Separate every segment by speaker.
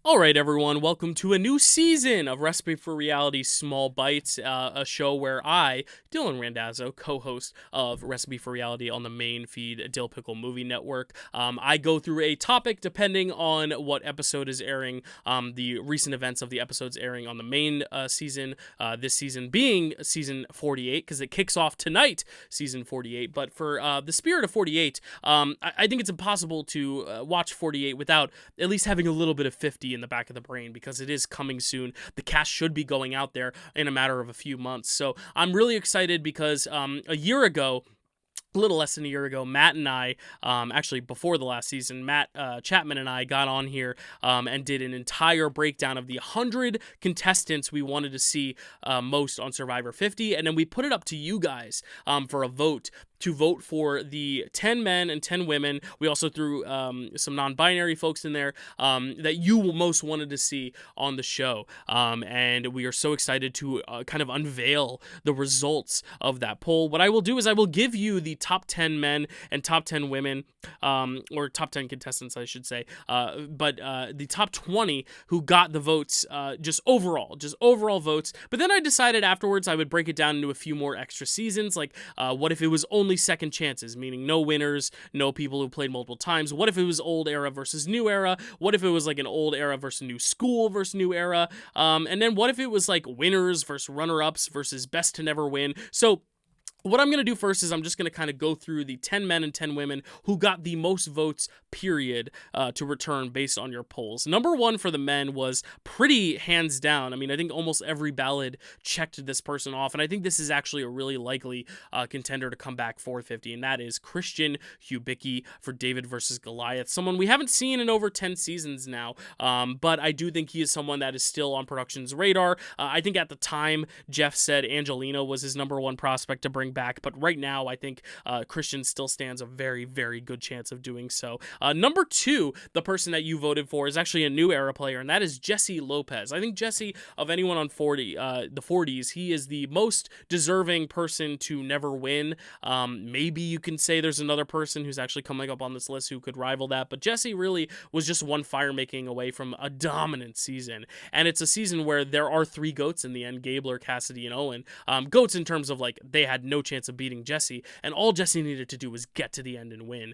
Speaker 1: All right, everyone, welcome to a new season of Recipe for Reality Small Bites, a show where I, Dylan Randazzo, co-host of Recipe for Reality on the main feed, Dill Pickle Movie Network. I go through a topic depending on what episode is airing, the recent events of the episodes airing on the main season, this season being season 48, because it kicks off tonight, season 48. But for the spirit of 48, I think it's impossible to watch 48 without at least having a little bit of 50 in the back of the brain, because it is coming soon. The cast should be going out there in a matter of a few months. So I'm really excited because a year ago, a little less than a year ago, Matt and I, actually before the last season, Matt Chapmond and I got on here and did an entire breakdown of the 100 contestants we wanted to see most on Survivor 50, and then we put it up to you guys for a vote. To vote for the 10 men and 10 women. We also threw some non-binary folks in there that you most wanted to see on the show. And we are so excited to kind of unveil the results of that poll. What I will do is I will give you the top 10 men and top 10 women, or top 10 contestants, I should say, but the top 20 who got the votes, just overall votes. But then I decided afterwards I would break it down into a few more extra seasons, like what if it was only second chances, meaning no winners, no people who played multiple times? What if it was old era versus new era? What if it was like an old era versus new school versus new era? And then what if it was like winners versus runner-ups versus best to never win? So what I'm going to do first is I'm just going to kind of go through the 10 men and 10 women who got the most votes, period, to return based on your polls. Number one for the men was pretty hands down. I mean, I think almost every ballot checked this person off, and I think this is actually a really likely contender to come back for 50, and that is Christian Hubicki for David versus Goliath, someone we haven't seen in over 10 seasons now, but I do think he is someone that is still on production's radar. I think at the time, Jeff said Angelina was his number one prospect to bring back, but right now I think Christian still stands a very, very good chance of doing so. Number two, the person that you voted for is actually a new era player, and that is Jesse Lopez. I think Jesse, of anyone on the 40s, he is the most deserving person to never win. Maybe you can say there's another person who's actually coming up on this list who could rival that, but Jesse really was just one fire making away from a dominant season, and it's a season where there are three GOATs in the end: Gabler, Cassidy, and Owen. GOATs in terms of like they had no chance of beating Jesse, and all Jesse needed to do was get to the end and win,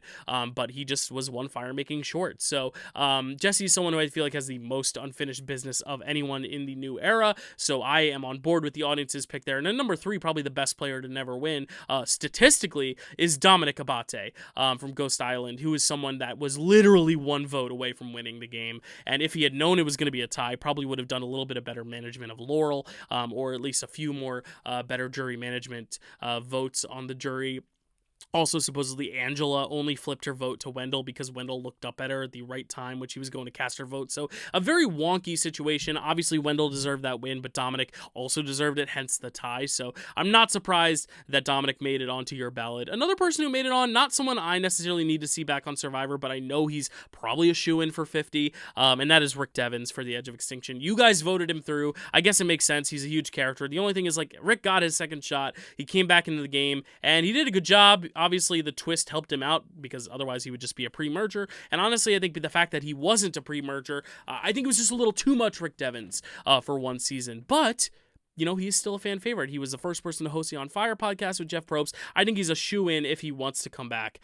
Speaker 1: but he just was one fire making short. So Jesse is someone who I feel like has the most unfinished business of anyone in the new era, so I am on board with the audience's pick there. And then number three, probably the best player to never win statistically, is Dominic Abate from Ghost Island, who is someone that was literally one vote away from winning the game, and if he had known it was going to be a tie, probably would have done a little bit of better management of Laurel, or at least a few more better jury management votes on the jury. Also, supposedly, Angela only flipped her vote to Wendell because Wendell looked up at her at the right time when she was going to cast her vote. So, a very wonky situation. Obviously, Wendell deserved that win, but Dominic also deserved it, hence the tie. So, I'm not surprised that Dominic made it onto your ballot. Another person who made it on, not someone I necessarily need to see back on Survivor, but I know he's probably a shoo-in for 50, and that is Rick Devens for The Edge of Extinction. You guys voted him through. I guess it makes sense. He's a huge character. The only thing is, like, Rick got his second shot. He came back into the game, and he did a good job. Obviously, the twist helped him out because otherwise he would just be a pre-merger. And honestly, I think the fact that he wasn't a pre-merger, I think it was just a little too much Rick Devens for one season. But you know, he's still a fan favorite. He was the first person to host the On Fire podcast with Jeff Probst. I think he's a shoo-in if he wants to come back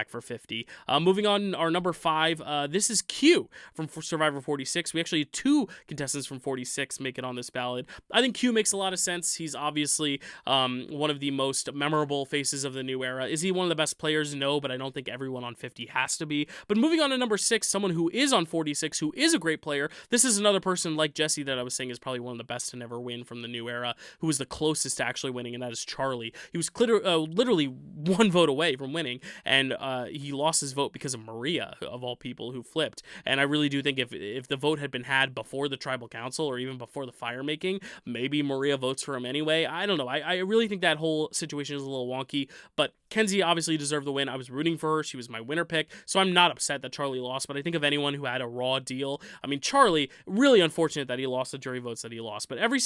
Speaker 1: for 50. Moving on, our number 5, this is Q from Survivor 46. We actually had 2 contestants from 46 make it on this ballot. I think Q makes a lot of sense. He's obviously one of the most memorable faces of the new era. Is he one of the best players? No, but I don't think everyone on 50 has to be. But moving on to number 6, someone who is on 46, who is a great player. This is another person like Jesse that I was saying is probably one of the best to never win from the new era, who was the closest to actually winning, and that is Charlie. He was literally one vote away from winning, and he lost his vote because of Maria, of all people, who flipped. And I really do think if the vote had been had before the tribal council or even before the fire making, maybe Maria votes for him anyway. I don't know. I really think that whole situation is a little wonky, but Kenzie obviously deserved the win. I was rooting for her. She was my winner pick, so I'm not upset that Charlie lost, but I think of anyone who had a raw deal. I mean, Charlie, really unfortunate that he lost the jury votes that he lost, but every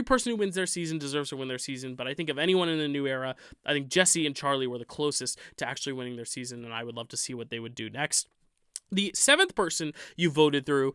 Speaker 1: person who wins their season deserves to win their season. But I think of anyone in the new era, I think Jesse and Charlie were the closest to actually winning their season, and I would love to see what they would do next. The seventh person you voted through,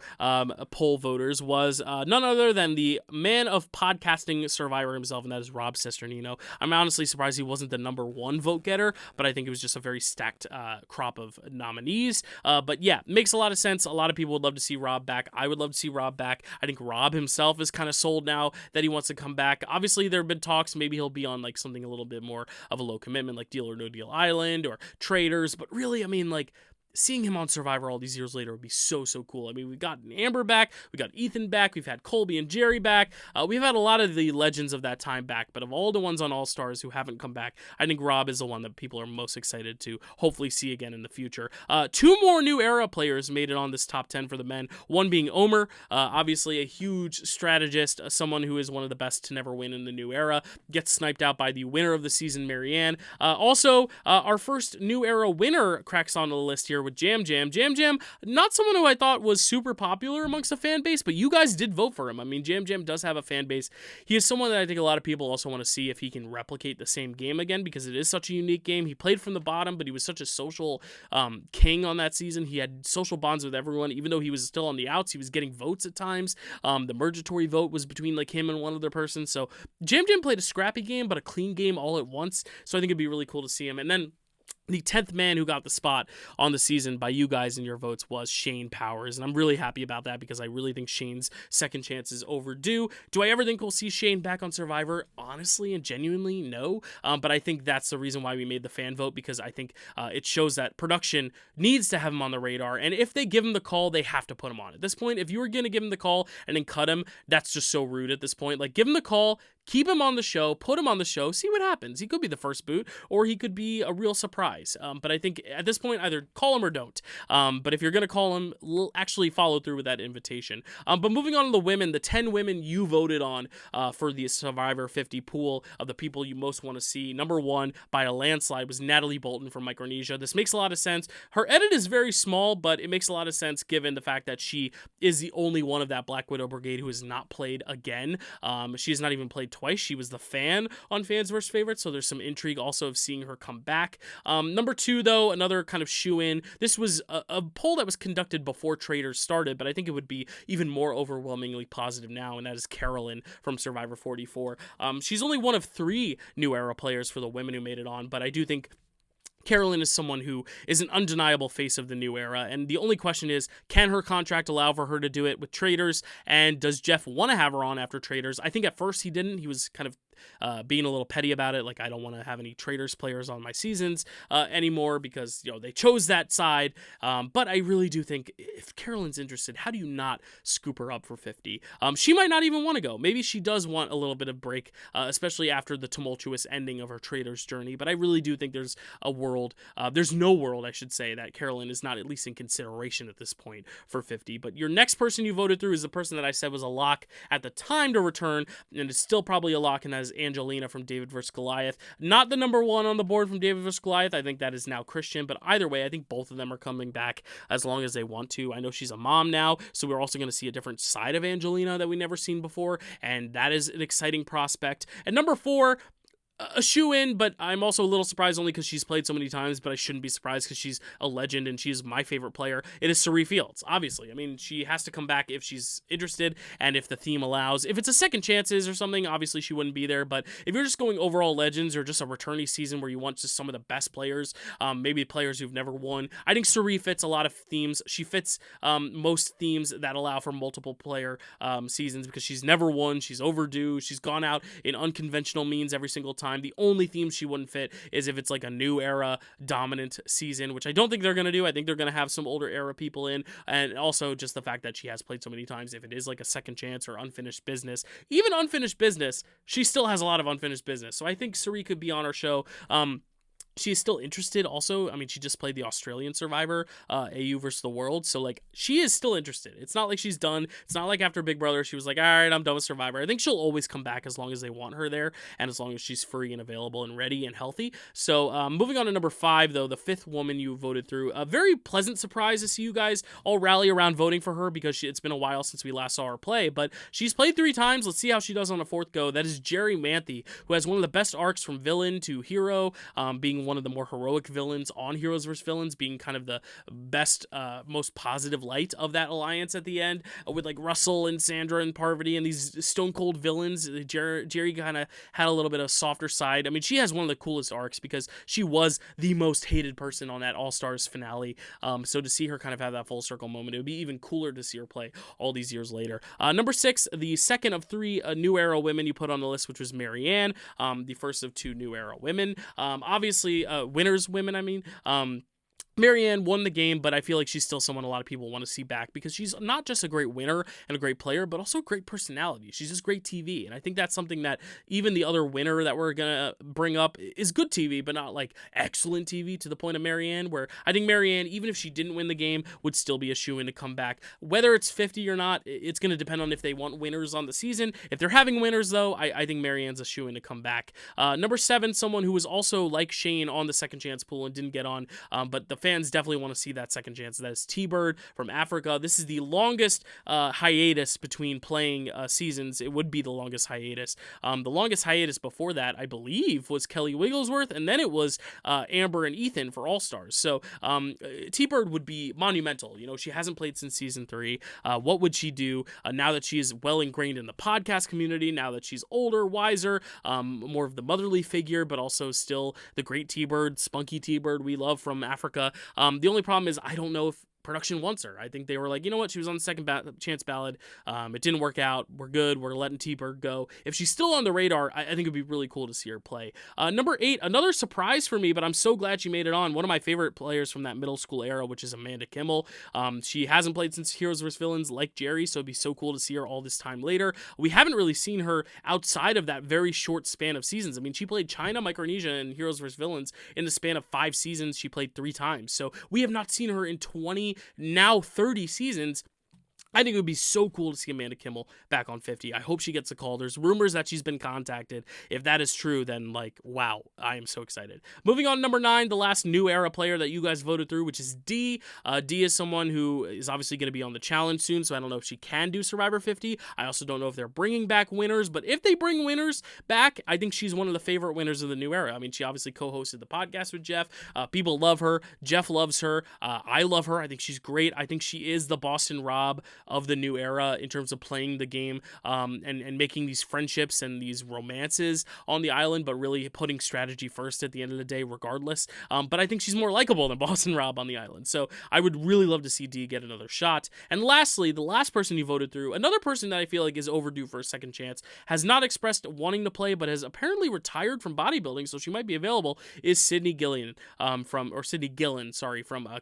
Speaker 1: poll voters, was none other than the man of podcasting Survivor himself, and that is Rob Cesternino. I'm honestly surprised he wasn't the number one vote getter, but I think it was just a very stacked crop of nominees. But yeah, makes a lot of sense. A lot of people would love to see Rob back. I would love to see Rob back. I think Rob himself is kind of sold now that he wants to come back. Obviously, there have been talks. Maybe he'll be on like something a little bit more of a low commitment, like Deal or No Deal Island or Traders. But really, I mean, like, seeing him on Survivor all these years later would be so, so cool. I mean, we've got Amber back, we got Ethan back, we've had Colby and Jerry back. We've had a lot of the legends of that time back, but of all the ones on All Stars who haven't come back, I think Rob is the one that people are most excited to hopefully see again in the future. Two more New Era players made it on this top 10 for the men, one being Omer, obviously a huge strategist, someone who is one of the best to never win in the New Era, gets sniped out by the winner of the season, Marianne. Also, our first New Era winner cracks onto the list here with Jam Jam. Jam Jam, not someone who I thought was super popular amongst the fan base, but you guys did vote for him. I mean, Jam Jam does have a fan base. He is someone that I think a lot of people also want to see if he can replicate the same game again, because it is such a unique game. He played from the bottom, but he was such a social king on that season. He had social bonds with everyone, even though he was still on the outs. He was getting votes at times. The Mergatory vote was between like him and one other person. So Jam Jam played a scrappy game, but a clean game all at once. So I think it'd be really cool to see him. And then the 10th man who got the spot on the season by you guys and your votes was Shane Powers, and I'm really happy about that because I really think Shane's second chance is overdue. Do I ever think we'll see Shane back on Survivor? Honestly and genuinely, no. But I think that's the reason why we made the fan vote, because I think it shows that production needs to have him on the radar, and if they give him the call, they have to put him on. At this point, if you were going to give him the call and then cut him, that's just so rude at this point. Like, give him the call, keep him on the show, put him on the show, see what happens. He could be the first boot, or he could be a real surprise. But I think at this point, either call him or don't. But if you're going to call him, actually follow through with that invitation. But moving on to the women, the 10 women you voted on for the Survivor 50 pool of the people you most want to see. Number one, by a landslide, was Natalie Bolton from Micronesia. This makes a lot of sense. Her edit is very small, but it makes a lot of sense given the fact that she is the only one of that Black Widow brigade who has not played again. She has not even played twice. She was the fan on Fans vs. Favorites, so there's some intrigue also of seeing her come back. Number two, though, another kind of shoe-in. This was a poll that was conducted before Traders started, but I think it would be even more overwhelmingly positive now, and that is Carolyn from Survivor 44. She's only one of 3 New Era players for the women who made it on, but I do think Carolyn is someone who is an undeniable face of the New Era, and the only question is, can her contract allow for her to do it with Traders, and does Jeff want to have her on after Traders? I think at first he didn't. He was kind of being a little petty about it, like, I don't want to have any Traders players on my seasons anymore because, you know, they chose that side. But I really do think if Carolyn's interested, how do you not scoop her up for 50? She might not even want to go. Maybe she does want a little bit of break, especially after the tumultuous ending of her Traders journey. But I really do think there's a world, there's no world, I should say, that Carolyn is not at least in consideration at this point for 50. But your next person you voted through is the person that I said was a lock at the time to return, and it's still probably a lock, and that is Angelina from David vs. Goliath. Not the number one on the board from David vs. Goliath. I think that is now Christian, but either way, I think both of them are coming back as long as they want to. I know she's a mom now, so we're also going to see a different side of Angelina that we've never seen before, and that is an exciting prospect. And number 4, a shoe-in, but I'm also a little surprised only because she's played so many times, but I shouldn't be surprised because she's a legend and she's my favorite player. It is Cirie Fields, obviously. I mean, she has to come back if she's interested and if the theme allows. If it's a second chances or something, obviously she wouldn't be there, but if you're just going overall legends or just a returnee season where you want just some of the best players, maybe players who've never won, I think Cirie fits a lot of themes. She fits most themes that allow for multiple player seasons because she's never won, she's overdue, she's gone out in unconventional means every single time. The only theme she wouldn't fit is if it's like a New Era dominant season, which I don't think they're going to do. I think they're going to have some older era people in, and also just the fact that she has played so many times. If it is like a second chance or unfinished business, even unfinished business, she still has a lot of unfinished business. So I think Cirie could be on our show. She's still interested also. I mean, she just played the Australian Survivor, AU versus the World. So, like, she is still interested. It's not like she's done. It's not like after Big Brother, she was like, all right, I'm done with Survivor. I think she'll always come back as long as they want her there and as long as she's free and available and ready and healthy. So, moving on to number 5, though, the 5th woman you voted through. A very pleasant surprise to see you guys all rally around voting for her because it's been a while since we last saw her play. But she's played 3 times. Let's see how she does on a 4th go. That is Jerry Manthe, who has one of the best arcs from villain to hero, being being one of the more heroic villains on Heroes vs. Villains, being kind of the best, most positive light of that alliance at the end, with like Russell and Sandra and Parvati and these stone cold villains. Jerry kind of had a little bit of softer side. I mean, she has one of the coolest arcs because she was the most hated person on that All-Stars finale. So to see her kind of have that full circle moment, it would be even cooler to see her play all these years later. Number 6, the second of 3 New Era women you put on the list, which was Marianne, the first of 2 New Era women. Obviously, winners women, I mean. Marianne won the game, but I feel like she's still someone a lot of people want to see back because she's not just a great winner and a great player, but also a great personality. She's just great TV, and I think that's something that even the other winner that we're going to bring up is good TV, but not like excellent TV to the point of Marianne, where I think Marianne, even if she didn't win the game, would still be a shoo-in to come back. Whether it's 50 or not, it's going to depend on if they want winners on the season. If they're having winners, though, I think Marianne's a shoo-in to come back. Number 7, someone who was also like Shane on the second chance pool and didn't get on, but the fans definitely want to see that second chance. That is T-Bird from Africa. This is the longest hiatus between playing seasons. It would be the longest hiatus. The longest hiatus before that, I believe, was Kelly Wigglesworth, and then it was Amber and Ethan for All-Stars. So T-Bird would be monumental. You know, she hasn't played since season 3. What would she do now that she is well ingrained in the podcast community, now that she's older, wiser, more of the motherly figure, but also still the great T-Bird, spunky T-Bird we love from Africa. The only problem is I don't know if production wants her. I think they were like, you know what, she was on the second chance ballot. It didn't work out. We're good. We're letting T-Bird go. If she's still on the radar, I think it'd be really cool to see her play. Number 8, another surprise for me, but I'm so glad she made it on. One of my favorite players from that middle school era, which is Amanda Kimmel. She hasn't played since Heroes vs. Villains like Jerry, so it'd be so cool to see her all this time later. We haven't really seen her outside of that very short span of seasons. I mean, she played China, Micronesia, and Heroes vs. Villains in the span of 5 seasons. She played 3 times. So we have not seen her in 20, now 30 seasons. I think it would be so cool to see Amanda Kimmel back on 50. I hope she gets a call. There's rumors that she's been contacted. If that is true, then, like, wow, I am so excited. Moving on to number 9, the last new era player that you guys voted through, which is Dee. Dee is someone who is obviously going to be on the challenge soon, so I don't know if she can do Survivor 50. I also don't know if they're bringing back winners, but if they bring winners back, I think she's one of the favorite winners of the new era. I mean, she obviously co-hosted the podcast with Jeff. People love her. Jeff loves her. I love her. I think she's great. I think she is the Boston Rob of the new era in terms of playing the game and making these friendships and these romances on the island, but really putting strategy first at the end of the day regardless. But I think she's more likable than Boston Rob on the island. So I would really love to see Dee get another shot. And lastly, the last person you voted through, another person that I feel like is overdue for a second chance, has not expressed wanting to play, but has apparently retired from bodybuilding, so she might be available, is Sydney Gillen from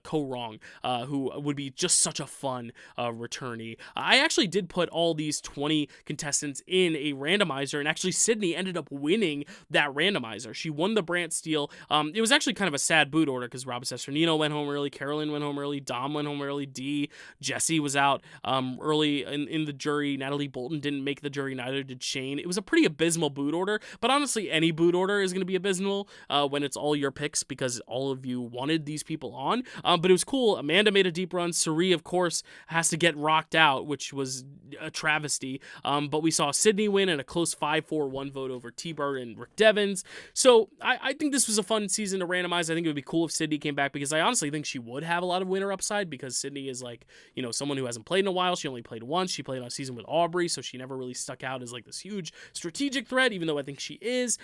Speaker 1: Co-Wrong, who would be just such a fun returnee. I actually did put all these 20 contestants in a randomizer, and actually Sydney ended up winning that randomizer. She won the Brant Steele. It was actually kind of a sad boot order because Rob Sesternino went home early, Carolyn went home early, Dom went home early, Dee, Jesse was out early in the jury. Natalie Bolton didn't make the jury, neither did Shane. It was a pretty abysmal boot order, but honestly, any boot order is going to be abysmal when it's all your picks because all of you wanted these people on. But it was cool. Amanda made a deep run. Suri, of course, has to get rocked out, which was a travesty. But we saw Sydney win in a close 5-4-1 vote over T-Bird and Rick Devens. So I think this was a fun season to randomize. I think it would be cool if Sydney came back because I honestly think she would have a lot of winner upside because Sydney is like, you know, someone who hasn't played in a while. She only played once. She played on a season with Aubrey, so she never really stuck out as like this huge strategic threat, even though I think she is.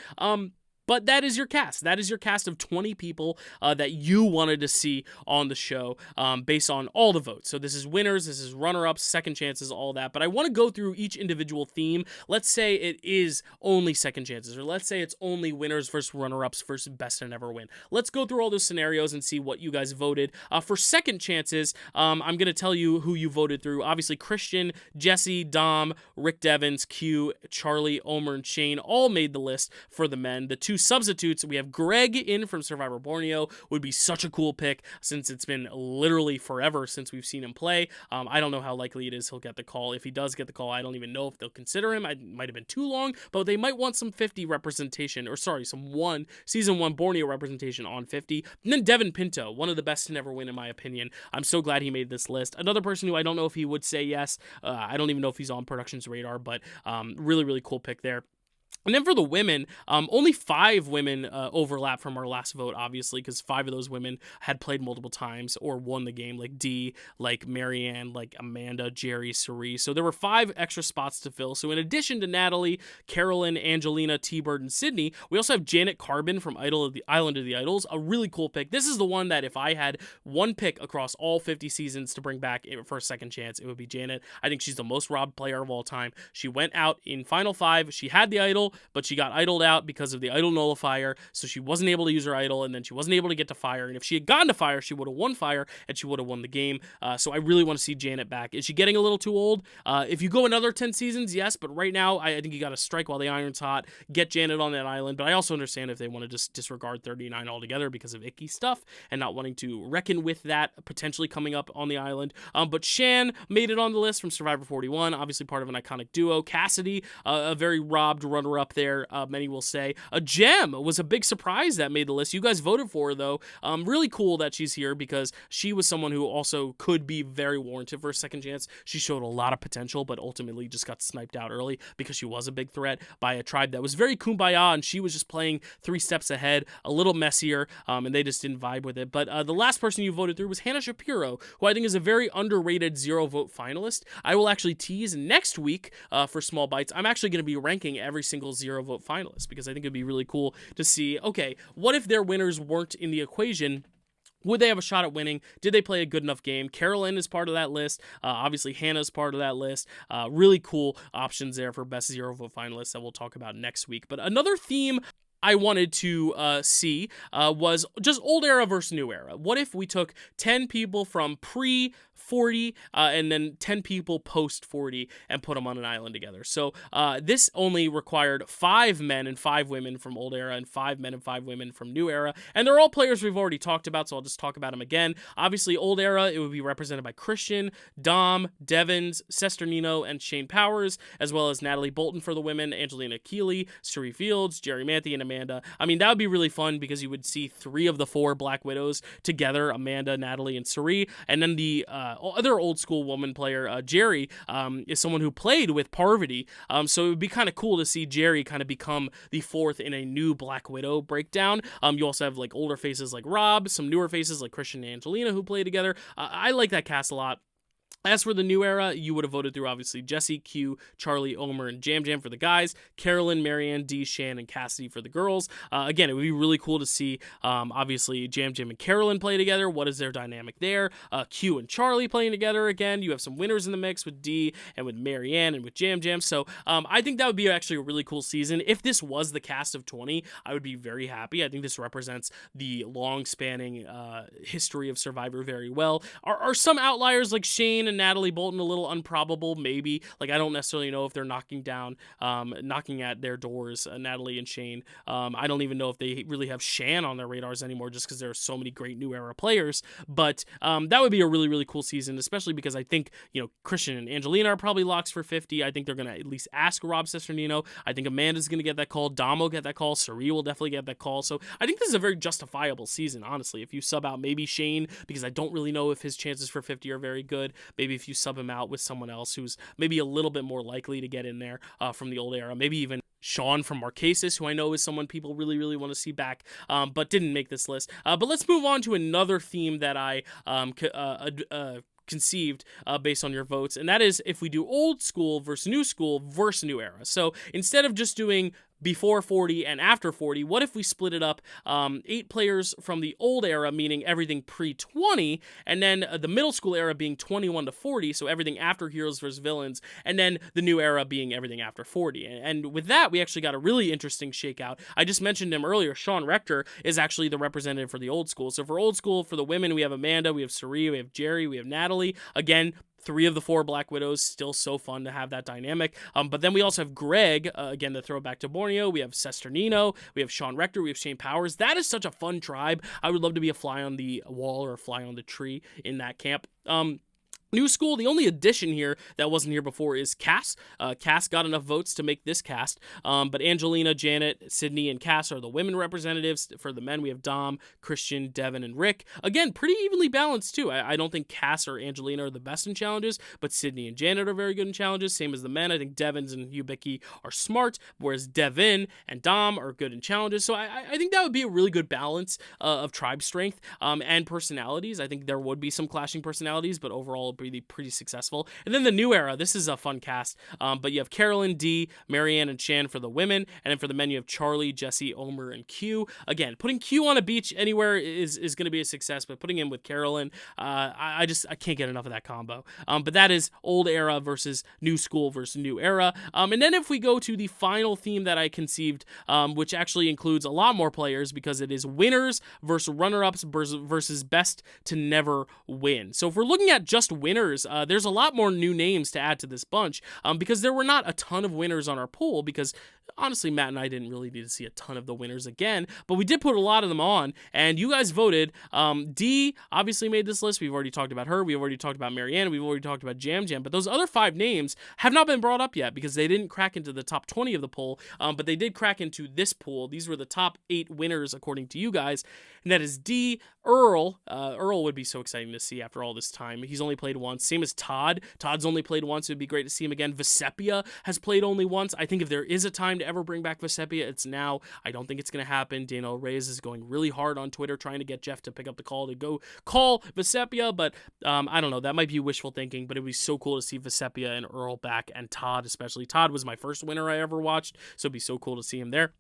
Speaker 1: But that is your cast. That is your cast of 20 people that you wanted to see on the show based on all the votes. So this is winners, this is runner-ups, second chances, all that. But I want to go through each individual theme. Let's say it is only second chances, or let's say it's only winners versus runner-ups versus best and ever win. Let's go through all those scenarios and see what you guys voted. For second chances, I'm going to tell you who you voted through. Obviously, Christian, Jesse, Dom, Rick Devens, Q, Charlie, Omer, and Shane all made the list for the men. The 2 substitutes, we have Greg in from Survivor Borneo, would be such a cool pick since it's been literally forever since we've seen him play. I don't know how likely it is he'll get the call. If he does get the call, I don't even know if they'll consider him. It might have been too long, but they might want some 50 representation, some season 1 Borneo representation on 50. And then Devin Pinto, one of the best to never win in my opinion. I'm so glad he made this list. Another person who I don't know if he would say yes. I don't even know if he's on production's radar, but really, really cool pick there. And then for the women, only 5 women overlap from our last vote, obviously, because 5 of those women had played multiple times or won the game, like Dee, like Marianne, like Amanda, Jerry, Cerie. So there were 5 extra spots to fill. So in addition to Natalie, Carolyn, Angelina, T-Bird, and Sydney, we also have Janet Carbon from Island of the Idols, a really cool pick. This is the one that if I had one pick across all 50 seasons to bring back for a second chance, it would be Janet. I think she's the most robbed player of all time. She went out in Final 5. She had the idol, but she got idled out because of the idol nullifier, so she wasn't able to use her idol, and then she wasn't able to get to fire, and if she had gotten to fire, she would have won fire, and she would have won the game. So I really want to see Janet back. Is she getting a little too old? If you go another 10 seasons, yes, but right now, I think you got to strike while the iron's hot, get Janet on that island, but I also understand if they want to just disregard 39 altogether because of icky stuff, and not wanting to reckon with that potentially coming up on the island. But Shan made it on the list from Survivor 41, obviously part of an iconic duo. Cassidy, a very robbed runner-up there, many will say. Jem was a big surprise that made the list. You guys voted for her, though. Really cool that she's here because she was someone who also could be very warranted for a second chance. She showed a lot of potential, but ultimately just got sniped out early because she was a big threat by a tribe that was very kumbaya, and she was just playing 3 steps ahead, a little messier, and they just didn't vibe with it. But the last person you voted through was Hannah Shapiro, who I think is a very underrated 0-vote finalist. I will actually tease next week for Small Bites. I'm actually going to be ranking every single 0-vote finalist because I think it'd be really cool to see, okay, what if their winners weren't in the equation? Would they have a shot at winning? Did they play a good enough game? Carolyn is part of that list. Obviously, Hannah's part of that list. Really cool options there for best 0-vote finalists that we'll talk about next week. But another theme I wanted to see was just old era versus new era. What if we took 10 people from pre-40 and then 10 people post-40 and put them on an island together? So this only required 5 men and 5 women from old era and 5 men and 5 women from new era. And they're all players we've already talked about, so I'll just talk about them again. Obviously, old era, it would be represented by Christian, Dom, Devins, Sesternino, and Shane Powers, as well as Natalie Bolton for the women, Angelina Keeley, Suri Fields, Jerry Manthe, and Amanda. I mean, that would be really fun because you would see 3 of the 4 Black Widows together, Amanda, Natalie, and Suri. And then the other old school woman player, Jerry, is someone who played with Parvati. So it would be kind of cool to see Jerry kind of become the 4th in a new Black Widow breakdown. You also have like older faces like Rob, some newer faces like Christian and Angelina who play together. I like that cast a lot. As for the new era, you would have voted through, obviously, Jesse, Q, Charlie, Omer, and Jam Jam for the guys, Carolyn, Marianne, Dee, Shan, and Cassidy for the girls. Again, it would be really cool to see, obviously, Jam Jam and Carolyn play together. What is their dynamic there? Q and Charlie playing together again. You have some winners in the mix with Dee and with Marianne and with Jam Jam. So I think that would be actually a really cool season. If this was the cast of 20, I would be very happy. I think this represents the long-spanning history of Survivor very well. Are some outliers like Shane and Natalie Bolton a little improbable? Maybe. Like, I don't necessarily know if they're knocking at their doors, Natalie and Shane. I don't even know if they really have Shan on their radars anymore just because there are so many great new era players. But that would be a really, really cool season, especially because I think, Christian and Angelina are probably locks for 50. I think they're going to at least ask Rob Cesternino. I think Amanda's going to get that call. Dom will get that call. Suri will definitely get that call. So I think this is a very justifiable season, honestly. If you sub out maybe Shane, because I don't really know if his chances for 50 are very good. Maybe if you sub him out with someone else who's maybe a little bit more likely to get in there from the old era. Maybe even Sean from Marquesas, who I know is someone people really, really want to see back, but didn't make this list. But let's move on to another theme that I conceived based on your votes, and that is if we do old school versus new era. So instead of just doing before 40 and after 40, what if we split it up 8 players from the old era, meaning everything pre-20, and then the middle school era being 21 to 40, so everything after Heroes versus Villains, and then the new era being everything after 40. And with that, we actually got a really interesting shakeout. I just mentioned him earlier. Sean Rector is actually the representative for the old school. So for old school, for the women, we have Amanda, we have Suri, we have Jerry, we have Natalie. Again, 3 of the 4 Black Widows, still so fun to have that dynamic. But then we also have Greg, again, to throw back to Borneo. We have Sesternino, we have Sean Rector, we have Shane Powers. That is such a fun tribe. I would love to be a fly on the wall or a fly on the tree in that camp. New school, the only addition here that wasn't here before is Cass. Cass got enough votes to make this cast, but Angelina, Janet, Sydney, and Cass are the women representatives. For the men, we have Dom, Christian, Devin, and Rick. Again, pretty evenly balanced, too. I don't think Cass or Angelina are the best in challenges, but Sydney and Janet are very good in challenges, same as the men. I think Devins and Hubicki are smart, whereas Devin and Dom are good in challenges. So I think that would be a really good balance of tribe strength and personalities. I think there would be some clashing personalities, but overall, pretty successful. And then the new era, this is a fun cast, but you have Carolyn, Dee, Marianne, and Shan for the women, and then for the men you have Charlie, Jesse, Omer, and Q. Again, putting Q on a beach anywhere is going to be a success, but putting him with Carolyn, I can't get enough of that combo. But that is old era versus new school versus new era. And then if we go to the final theme that I conceived, which actually includes a lot more players because it is winners versus runner-ups versus best to never win. So if we're looking at just winners, there's a lot more new names to add to this bunch because there were not a ton of winners on our pool because honestly, Matt and I didn't really need to see a ton of the winners again, but we did put a lot of them on, and you guys voted. Dee obviously made this list. We've already talked about her. We've already talked about Marianne. We've already talked about Jam Jam, but those other 5 names have not been brought up yet because they didn't crack into the top 20 of the poll, but they did crack into this pool. These were the top 8 winners according to you guys, and that is Dee, Earl. Earl would be so exciting to see after all this time. He's only played once. Same as Todd. Todd's only played once. It would be great to see him again. Vesepia has played only once. I think if there is a time to ever bring back Vesepia, it's now. I don't think it's going to happen. Daniel Reyes is going really hard on Twitter trying to get Jeff to pick up the call to go call Vesepia, but I don't know. That might be wishful thinking, but it would be so cool to see Vesepia and Earl back, and Todd especially. Todd was my first winner I ever watched, so it'd be so cool to see him there.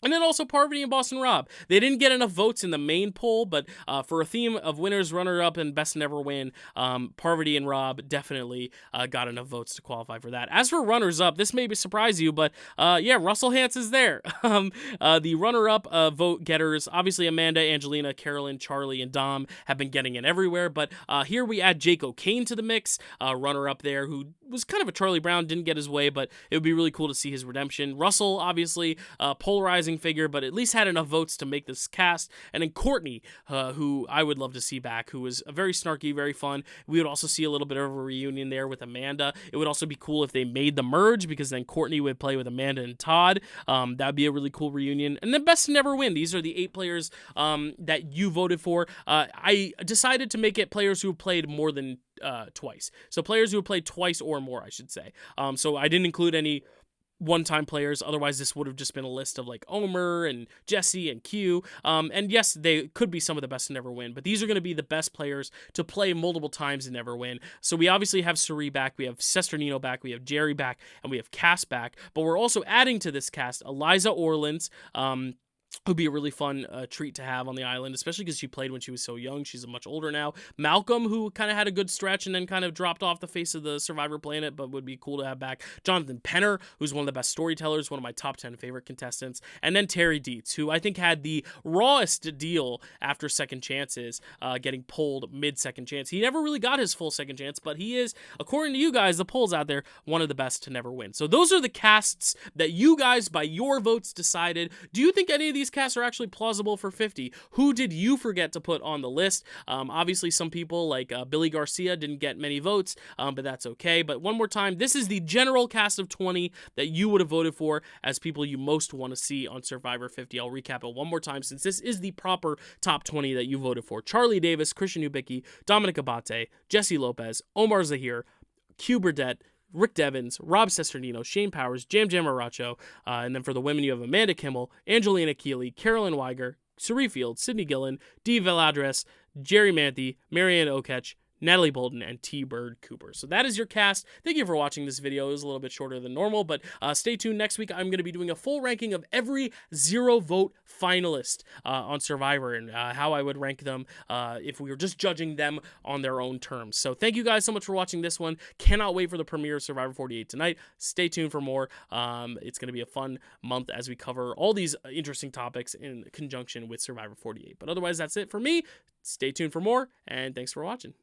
Speaker 1: And then also Parvati and Boston Rob. They didn't get enough votes in the main poll, but for a theme of winners, runner-up, and best never win, Parvati and Rob definitely got enough votes to qualify for that. As for runners-up, this may surprise you, but yeah, Russell Hantz is there. The runner-up vote getters, obviously Amanda, Angelina, Carolyn, Charlie, and Dom have been getting it everywhere, but here we add Jake O'Kane to the mix, runner-up there, who was kind of a Charlie Brown, didn't get his way, but it would be really cool to see his redemption. Russell, obviously, polarizing figure, but at least had enough votes to make this cast. And then Courtney, who I would love to see back, who was very snarky, very fun. We would also see a little bit of a reunion there with Amanda. It would also be cool if they made the merge, because then Courtney would play with Amanda and Todd. That would be a really cool reunion. And then best to never win. These are the 8 players that you voted for. I decided to make it players who played more than twice. So players who have played twice or more, I should say. So I didn't include any one-time players. Otherwise, this would have just been a list of like Omer and Jesse and Q. And yes, they could be some of the best to never win, but these are going to be the best players to play multiple times and never win. So we obviously have Suri back, we have Sesternino back, we have Jerry back, and we have Cass back. But we're also adding to this cast Eliza Orleans, would be a really fun treat to have on the island, especially because she played when she was so young. She's much older now. Malcolm, who kind of had a good stretch and then kind of dropped off the face of the Survivor planet, but would be cool to have back. Jonathan Penner, who's one of the best storytellers, one of my top 10 favorite contestants. And then Terry Dietz, who I think had the rawest deal after second chances, getting pulled mid-second chance. He never really got his full second chance, but he is, according to you guys, the polls out there, one of the best to never win. So those are the casts that you guys, by your votes, decided. Do you think any of these casts are actually plausible for 50? Who did you forget to put on the list? Obviously, some people like Billy Garcia didn't get many votes, but that's okay. But one more time, this is the general cast of 20 that you would have voted for as people you most want to see on Survivor 50. I'll recap it one more time since this is the proper top 20 that you voted for. Charlie Davis, Christian Hubicki, Dominic Abate, Jesse Lopez, Omar Zahir, Q Burdett, Rick Devins, Rob Sesternino, Shane Powers, Jam Jam Aracho, and then for the women you have Amanda Kimmel, Angelina Keeley, Carolyn Weiger, Suri Field, Sydney Gillen, Dee Veladres, Jerry Manthe, Marianne Oketch, Natalie Bolden, and T-Bird Cooper. So that is your cast. Thank you for watching this video. It was a little bit shorter than normal, but stay tuned. Next week, I'm going to be doing a full ranking of every 0-vote finalist on Survivor and how I would rank them if we were just judging them on their own terms. So thank you guys so much for watching this one. Cannot wait for the premiere of Survivor 48 tonight. Stay tuned for more. It's going to be a fun month as we cover all these interesting topics in conjunction with Survivor 48. But otherwise, that's it for me. Stay tuned for more, and thanks for watching.